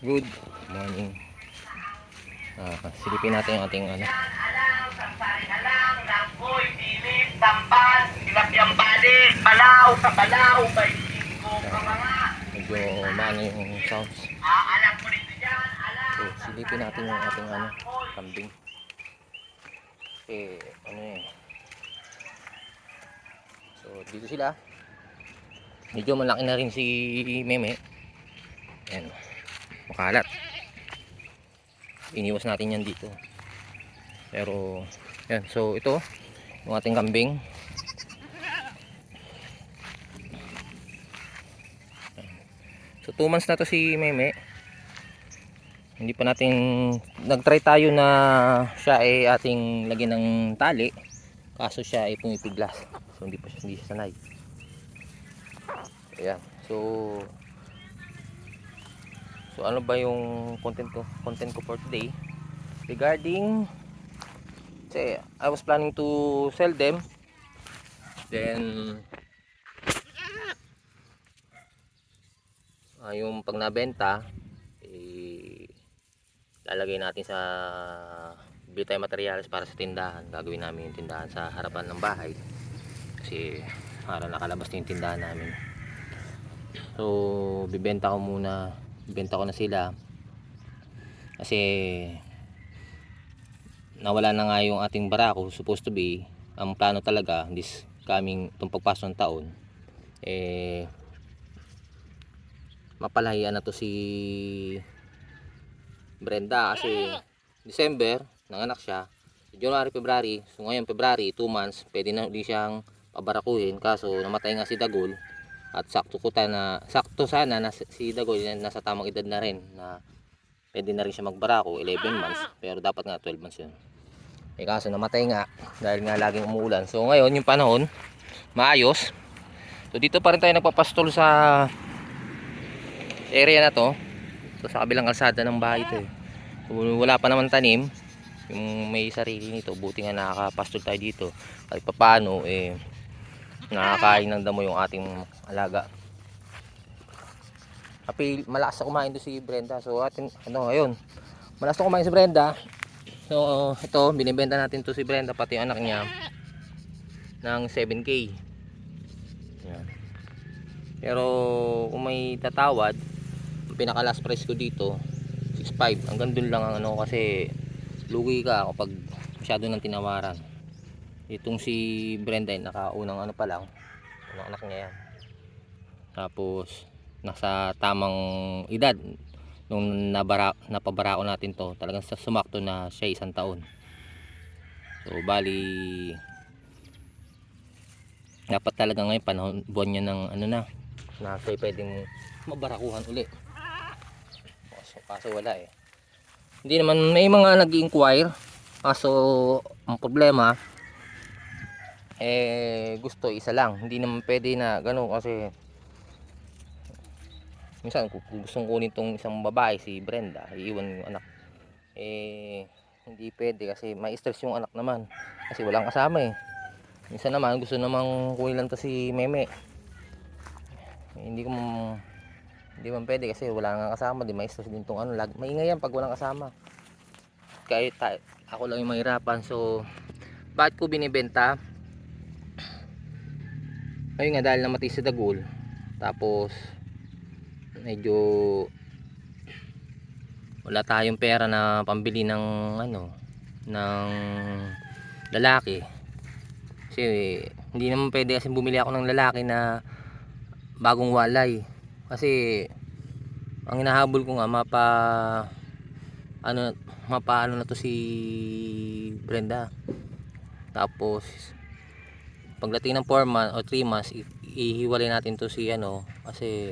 Good morning. Silipin natin yung ating ano. Medyo maano yung sounds. So, silipin natin yung ating ano, kambing. Ano yun. So, dito sila. Medyo malaki na rin si Meme. Ayan. Makalat. Iniwas natin yan dito. Pero, yan. So, ito. Yung ating kambing. So 2 months na to si Meme. Hindi pa natin nagtry tayo na siya ay ating lagyan ng tali. Kaso siya ay pumipiglas. So hindi siya sanay. Ayan. So ano ba yung content ko for today? Regarding say I was planning to sell them. Then yung pag nabenta lalagay natin sa bili tayo materials para sa tindahan. Gagawin namin yung tindahan sa harapan ng bahay kasi para nakalabas na yung tindahan namin. So bibenta ko na sila kasi nawala na nga yung ating barako. Supposed to be ang plano talaga this coming itong pagpasok ng taon mapalahian na to si Brenda kasi December nanganak siya, January, February. So ngayon February 2 months pwede na hindi siyang pabarakuhin, kaso namatay nga si Dagol at sakto sana na si Dagol nasa tamang edad na rin na pwede na rin siya magbarako 11 months, pero dapat nga 12 months yun. Kaso namatay nga dahil nga laging umuulan. So ngayon yung panahon maayos. So dito pa rin tayo nagpapastol sa area na to. So sa kabilang kalsada ng bahay ito So, wala pa naman tanim yung may sarili nito. Buti nga nakakapastol tayo dito. Kahit papaano nakakain ng damo yung ating alaga. Malakas na kumain doon si Brenda. So ayun. Malakas na kumain si Brenda. So ito binibenta natin to si Brenda pati yung anak niya ng 7K. Yan. Pero kung may tatawad, pinaka last price ko dito 6.5. Hanggang dun lang ang ano, kasi lugi ka kapag masyado ng tinawaran. Itong si Brenda nakaunang ano pa lang, anak niya yan. Tapos nasa tamang edad nung napabarako natin to, talagang sumakto na siya 1 taon. So bali dapat talaga ngayon panahon buwan niya ng ano na siya pwedeng mabarakuhan uli. Kaso wala Hindi naman, may mga nag-inquire. Kaso ang problema gusto isa lang. Hindi naman pwede na gano'n kasi minsan kung gustong kunin tong isang babae si Brenda, iiwan yung anak. Hindi pwede kasi may stress yung anak naman kasi walang kasama Minsan naman gusto namang kunin lang to si Meme. Hindi man pwede kasi wala nga kasama, di may stress din tong ano, maingay yan pag walang kasama. Kahit ako lang yung mahirapan. So bakit ko binibenta? Ayun nga, dahil namatay si Dagol, tapos medyo wala tayong pera na pambili ng ng lalaki. Kasi hindi naman pwede kasi bumili ako ng lalaki na bagong walay. Kasi ang hinahabol ko nga mapaano na to si Brenda. Tapos pagdating ng 4 months o 3 months ihiwalay natin to si kasi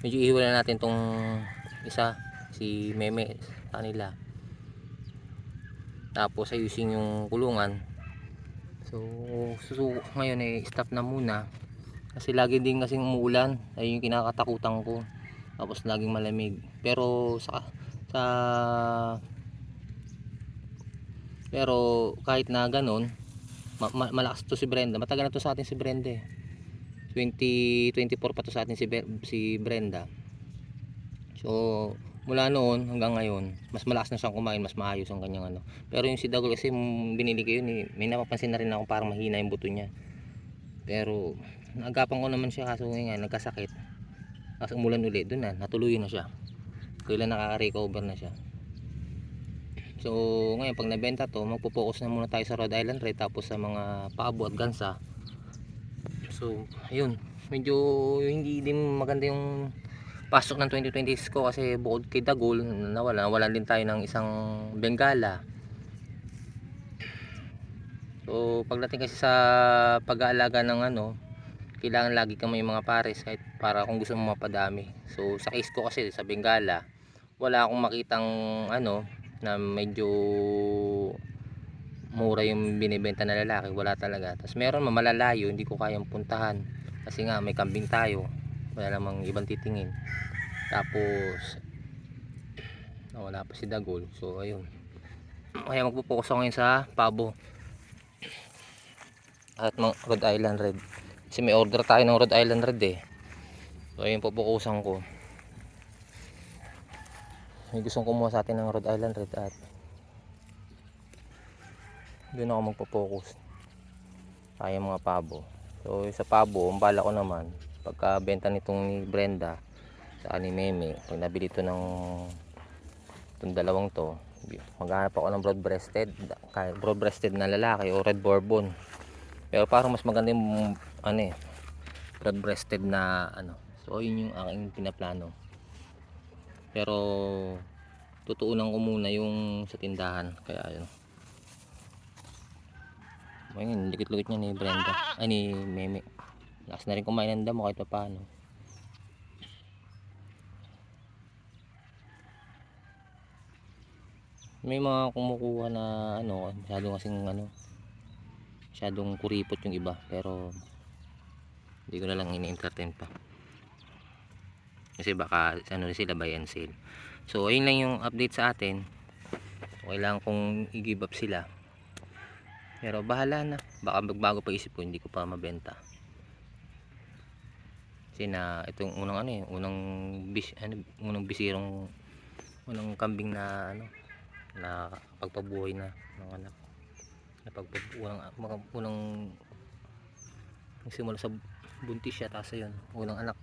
medyo ihiwalay natin tong isa si Meme sa kanila. Tapos ayusin yung kulungan. So ngayon stop na muna kasi lagi din kasing umuulan. Ayun yung kinakatakutan ko. Tapos laging malamig. Pero kahit na ganun malakas to si Brenda. Matagal na to sa atin si Brenda 2024 pa to sa atin si Brenda. So mula noon hanggang ngayon, mas malakas na siyang kumain, mas maayos ang kanyang ano. Pero yung si Dagol kasi binili ko yun, may napapansin na rin ako parang mahina yung buto niya. Pero naagapan ko naman siya, kaso ngayon nagkasakit. Tapos umulan ulit, doon na natuluyan na siya. Kailan nakaka-recover na siya. So ngayon pag nabenta to, magpo-focus na muna tayo sa Rhode Island Red, tapos sa mga pabo at gansa. So ayun, medyo hindi din maganda yung pasok ng 2020 ko, kasi bukod kay Dagol nawalan din tayo ng isang Bengala. So pagdating kasi sa pag-aalaga ng ano, kailangan lagi kang may mga pares kahit para kung gusto mo mapadami. So sa case ko kasi sa Bengala, wala akong makitang ano na medyo mura yung binibenta na lalaki, wala talaga. Tapos meron malalayo, hindi ko kayang puntahan kasi nga may kambing tayo, wala namang ibang titingin. Tapos wala pa si Dagol, so ayun, kaya magpo-focus ako ngayon sa pabo at mga Rhode Island Red, kasi may order tayo ng Rhode Island Red eh. So ayun, pupukusan ko, may gustong kumuha sa atin ng Rhode Island Red at doon ako magpo-focus tayo mga pabo. So sa pabo, ang bala ko naman pagka benta nitong ni Brenda sa ni Meme, pag nabili to ng itong dalawang to, maghanap ako ng broad breasted na lalaki o red bourbon. Pero parang mas maganda yung ano eh, broad breasted na ano. So yun yung aking pinaplano. Pero tutuunan ko muna yung sa tindahan, kaya ayun. Ayun, likit-likit niya ni Brenda, ay ni Meme. Lakas na rin kumain ng damo kahit pa paano. May mga kumukuha na ano, masyadong kuripot yung iba, pero hindi ko na lang ini-entertain pa kasi baka ano sila, buy and sale. So ayun lang yung update sa atin. Okay lang kung i-give up sila, pero bahala na, baka magbago pa isip ko, hindi ko pa mabenta. Kasi na itong unang ano eh, unang bisirong, unang kambing na ano, na pagpabuhay na ng anak, na unang nagsimula sa buntis siya, tapos yun unang anak.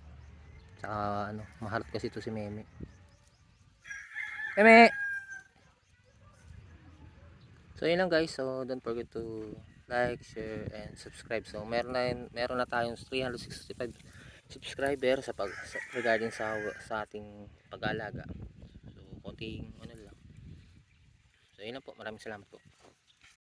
Tsaka ano, maharap kasi ito si Meme. Meme! So yun lang guys, so don't forget to like, share, and subscribe. So meron na tayong 365 subscriber regarding sa ating pag-aalaga. So konting ano lang. So yun lang po, maraming salamat po.